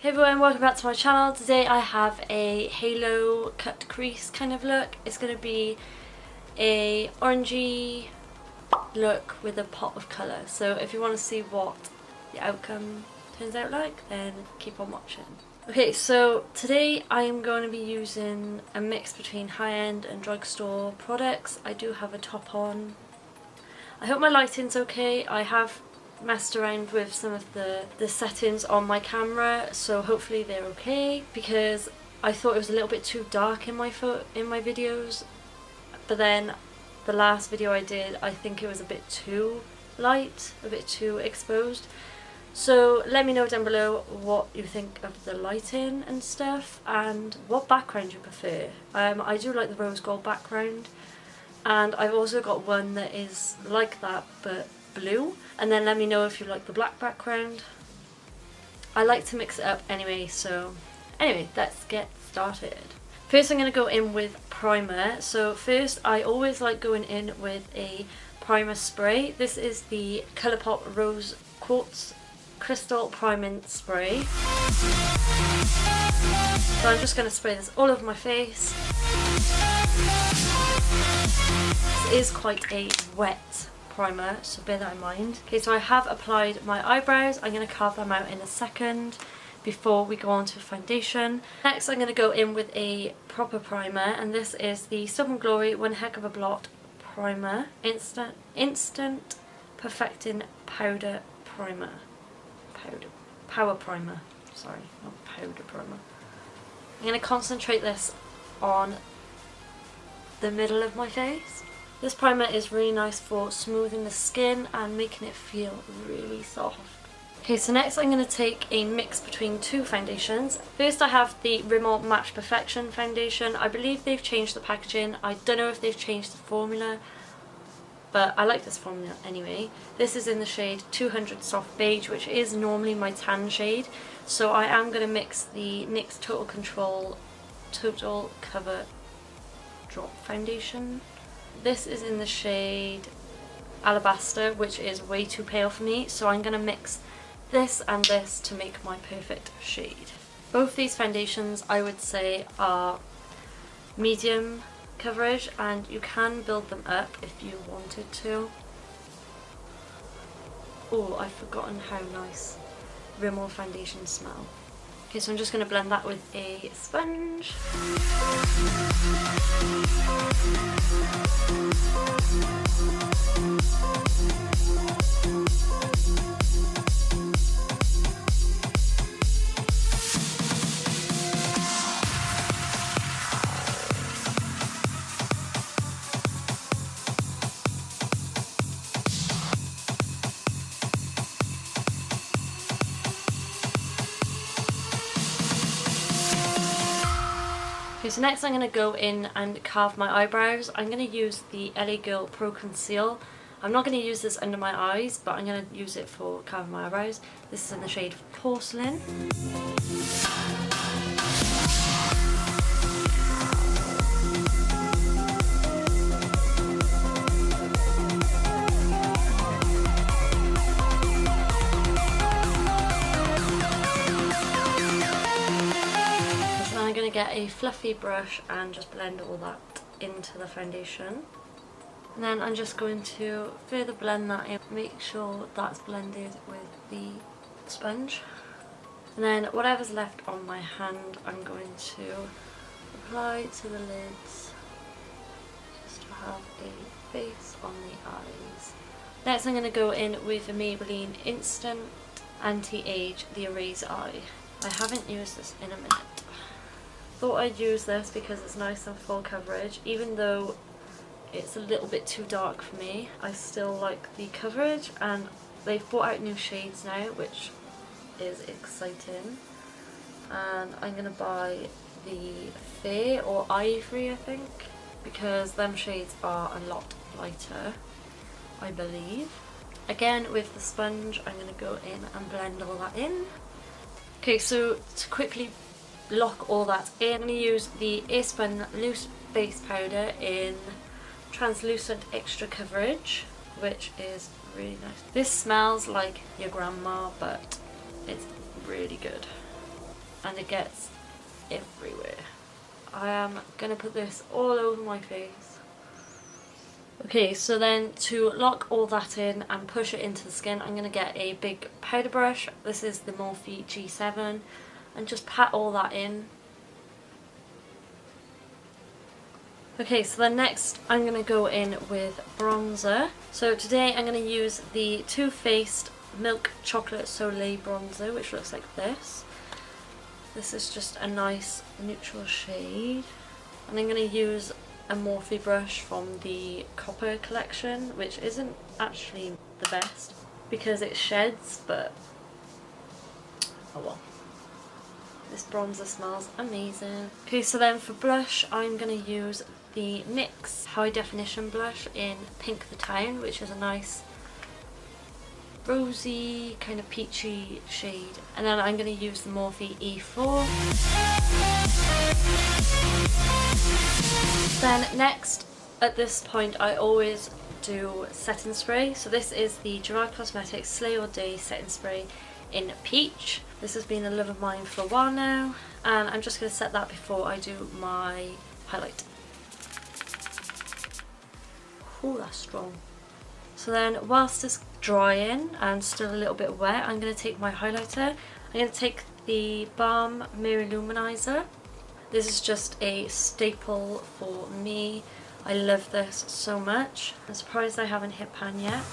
Hey everyone, welcome back to my channel. Today I have a halo cut crease kind of look. It's going to be a orangey look with a pop of colour. So if you want to see what the outcome turns out like, then keep on watching. Okay, so today I am going to be using a mix between high-end and drugstore products. I do have a top on. I hope my lighting's okay. I have messed around with some of the settings on my camera, so hopefully they're okay, because I thought it was a little bit too dark in my videos, but then the last video I did, I think it was a bit too light, a bit too exposed. So let me know down below what you think of the lighting and stuff, and what background you prefer. I do like the rose gold background, and I've also got one that is like that but blue. And then let me know if you like the black background. I like to mix it up anyway, so anyway, let's get started. First I'm going to go in with primer. So first I always like going in with a primer spray. This is the Colourpop Rose Quartz Crystal Priming Spray. So I'm just going to spray this all over my face. This is quite a wet primer, so bear that in mind. Okay, so I have applied my eyebrows. I'm going to carve them out in a second before we go on to foundation. Next I'm going to go in with a proper primer, and this is the Stubborn Glory One Heck of a Blot Primer. Instant Perfecting Powder Primer. Power Primer. Sorry, not powder primer. I'm going to concentrate this on the middle of my face. This primer is really nice for smoothing the skin and making it feel really soft. Okay, so next I'm going to take a mix between two foundations. First I have the Rimmel Match Perfection foundation. I believe they've changed the packaging. I don't know if they've changed the formula, but I like this formula anyway. This is in the shade 200 Soft Beige, which is normally my tan shade. So I am going to mix the NYX Total Control Total Cover Drop Foundation. This is in the shade Alabaster, which is way too pale for me, so I'm going to mix this and this to make my perfect shade. Both these foundations I would say are medium coverage, and you can build them up if you wanted to. Oh, I've forgotten how nice Rimmel foundations smell. Okay, so I'm just going to blend that with a sponge. Okay, so next I'm going to go in and carve my eyebrows. I'm going to use the LA Girl Pro Conceal. I'm not going to use this under my eyes, but I'm going to use it for carving my eyebrows. This is in the shade Porcelain. Get a fluffy brush and just blend all that into the foundation, and then I'm just going to further blend that in, make sure that's blended with the sponge, and then whatever's left on my hand I'm going to apply to the lids just to have a base on the eyes. Next I'm going to go in with the Maybelline Instant Anti-Age The Erase Eye. I haven't used this in a minute. Thought I'd use this because it's nice and full coverage. Even though it's a little bit too dark for me, I still like the coverage, and they've brought out new shades now, which is exciting. And I'm going to buy the Fair or Ivory, I think, because them shades are a lot lighter, I believe. Again, with the sponge I'm going to go in and blend all that in. Okay, so to quickly lock all that in, I'm going to use the Airspun Loose Base Powder in Translucent Extra Coverage, which is really nice. This smells like your grandma, but it's really good. and it gets everywhere. I am going to put this all over my face. Okay, so then to lock all that in and push it into the skin, I'm going to get a big powder brush. This is the Morphe G7, and just pat all that in. Okay, so then next I'm going to go in with bronzer. So today I'm going to use the Too Faced Milk Chocolate Soleil bronzer, which looks like this. This is just a nice neutral shade. And I'm going to use a Morphe brush from the Copper collection, which isn't actually the best because it sheds, but oh well. This bronzer smells amazing. Okay, so then for blush, I'm going to use the NYX High Definition blush in Pink the Town, which is a nice rosy, kind of peachy shade. And then I'm going to use the Morphe E4. Then next, at this point, I always do setting spray. So this is the Gerard Cosmetics Slay All Day setting spray in Peach. This has been a love of mine for a while now, and I'm just going to set that before I do my highlight. Oh, that's strong. So then whilst it's drying and still a little bit wet, I'm going to take my highlighter. I'm going to take the Balm Mirror Luminizer. This is just a staple for me. I love this so much. I'm surprised I haven't hit pan yet.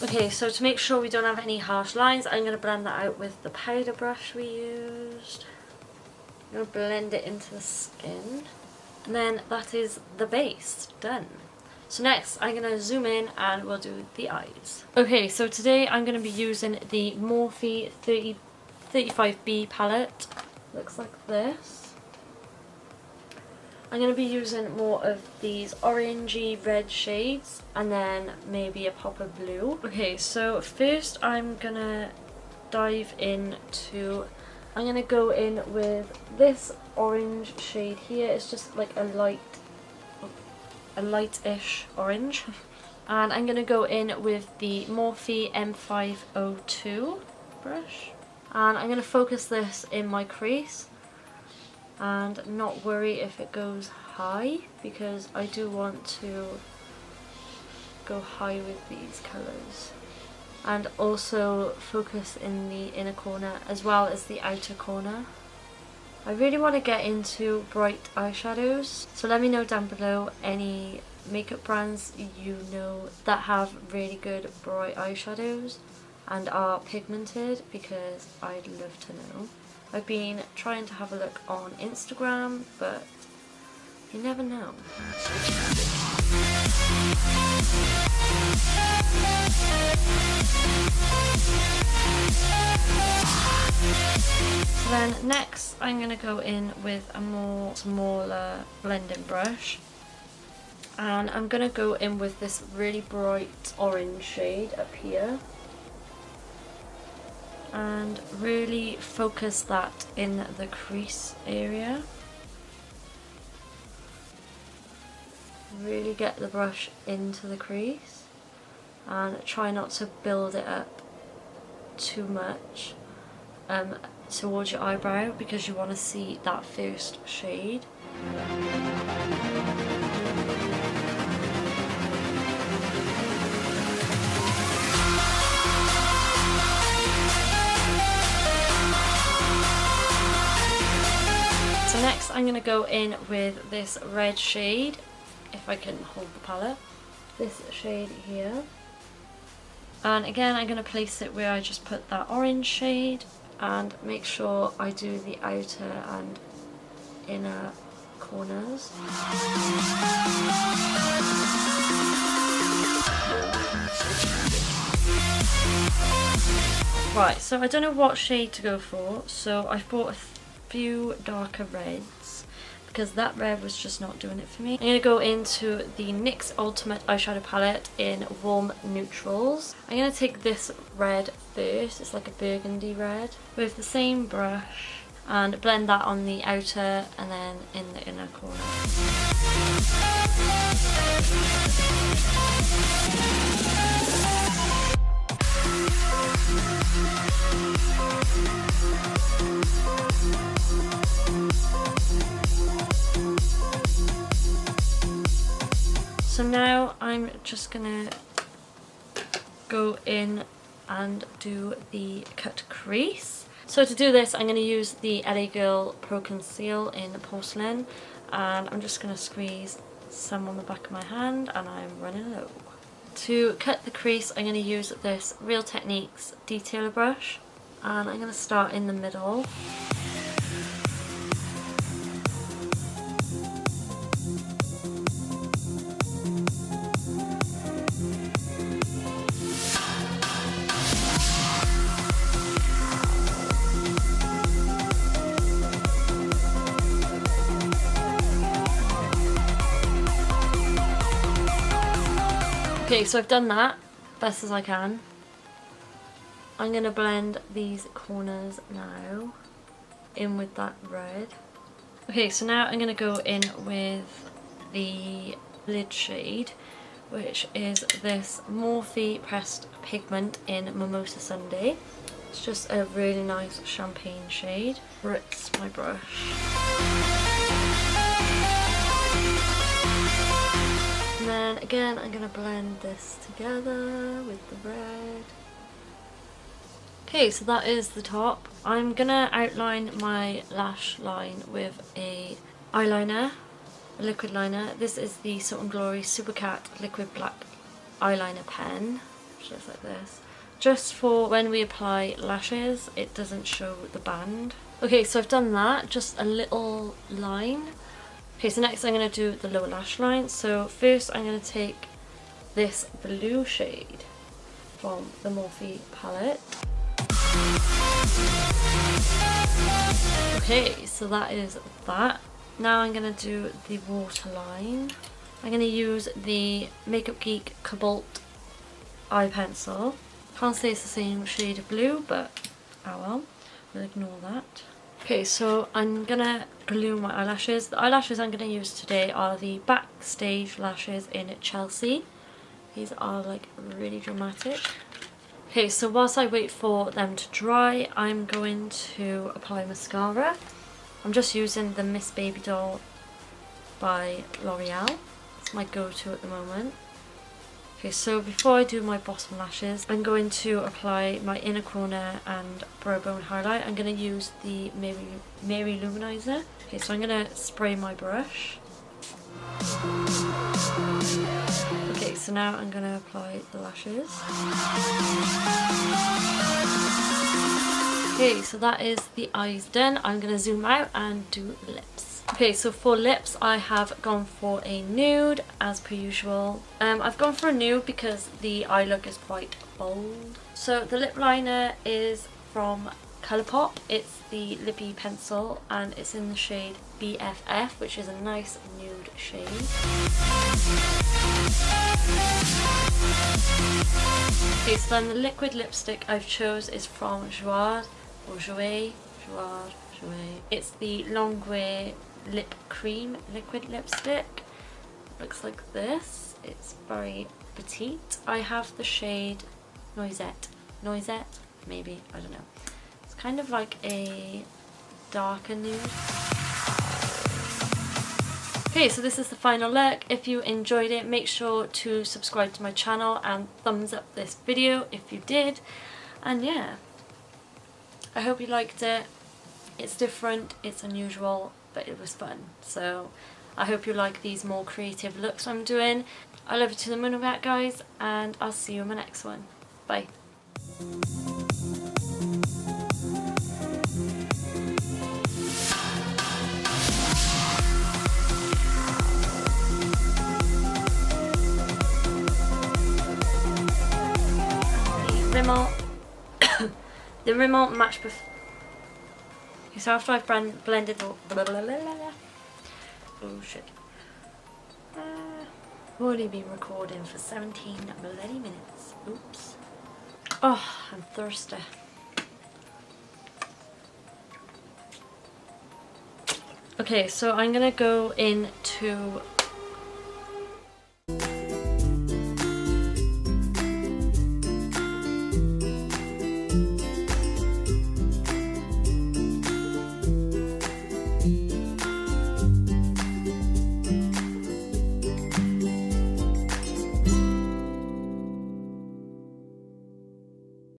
Okay, so to make sure we don't have any harsh lines, I'm going to blend that out with the powder brush we used. I'm going to blend it into the skin. And then that is the base done. So next I'm going to zoom in and we'll do the eyes. Okay, so today I'm going to be using the Morphe 35B palette. Looks like this. I'm going to be using more of these orangey red shades and then maybe a pop of blue. Okay, so first I'm going to dive into, I'm going to go in with this orange shade here. It's just like a light-ish orange. And I'm going to go in with the Morphe M502 brush. And I'm going to focus this in my crease and not worry if it goes high, because I do want to go high with these colours. And also focus in the inner corner as well as the outer corner. I really want to get into bright eyeshadows, so let me know down below any makeup brands you know that have really good bright eyeshadows and are pigmented, because I'd love to know. I've been trying to have a look on Instagram, but you never know. So then next I'm going to go in with a more smaller blending brush, and I'm going to go in with this really bright orange shade up here and really focus that in the crease area. Really get the brush into the crease and try not to build it up too much towards your eyebrow, because you want to see that first shade. So next I'm going to go in with this red shade, if I can hold the palette, this shade here. And again I'm going to place it where I just put that orange shade, and make sure I do the outer and inner corners. Right, so I don't know what shade to go for, so I've bought a few darker reds because that red was just not doing it for me. I'm going to go into the NYX Ultimate Eyeshadow Palette in Warm Neutrals. I'm going to take this red first, it's like a burgundy red, with the same brush and blend that on the outer and then in the inner corner. I'm just gonna go in and do the cut crease. So to do this, I'm going to use the LA Girl Pro Conceal in porcelain, and I'm just going to squeeze some on the back of my hand, and I'm running low. To cut the crease, I'm going to use this Real Techniques detailer brush, and I'm going to start in the middle. Okay, so I've done that best as I can. I'm going to blend these corners now in with that red. Okay, so now I'm going to go in with the lid shade, which is this Morphe Pressed Pigment in Mimosa Sunday. It's just a really nice champagne shade. Ritz my brush. And then again, I'm going to blend this together with the red. Okay, so that is the top. I'm going to outline my lash line with a eyeliner, a liquid liner. This is the Salt and Glory Supercat Liquid Black Eyeliner Pen, which looks like this. Just for when we apply lashes, it doesn't show the band. Okay, so I've done that, just a little line. Okay, so next I'm going to do the lower lash line. So first I'm going to take this blue shade from the Morphe palette. Okay, so that is that. Now I'm going to do the waterline. I'm going to use the Makeup Geek Cobalt eye pencil. Can't say it's the same shade of blue, but oh well, we'll ignore that. Okay, so I'm gonna glue my eyelashes. The eyelashes I'm gonna use today are the Backstage lashes in Chelsea. These are like really dramatic. Okay, so whilst I wait for them to dry, I'm going to apply mascara. I'm just using the Miss Baby Doll by L'Oreal. It's my go-to at the moment. Okay, so before I do my bottom lashes, I'm going to apply my inner corner and brow bone highlight. I'm going to use the Mary Luminizer. Okay, so I'm going to spray my brush. Okay, so now I'm going to apply the lashes. Okay, so that is the eyes done. I'm going to zoom out and do lips. Okay, so for lips I have gone for a nude as per usual. I've gone for a nude because the eye look is quite bold. So the lip liner is from Colourpop. It's the Lippy Pencil and it's in the shade BFF, which is a nice nude shade. Okay, so then the liquid lipstick I've chose is from Jouer. It's the Longwear Lip Cream liquid lipstick. It looks like this. It's very petite. I have the shade Noisette, maybe, I don't know. It's kind of like a darker nude. Okay, so this is the final look. If you enjoyed it, make sure to subscribe to my channel and thumbs up this video if you did. And yeah, I hope you liked it. It's different, it's unusual, but it was fun. So I hope you like these more creative looks I'm doing. I love you to the moon and back, guys, and I'll see you in my next one. Bye. The Rimmel Match Buff. So after I've blended all, oh shit, I've only been recording for 17 bloody minutes. Oops. Oh, I'm thirsty. Okay, so I'm gonna go into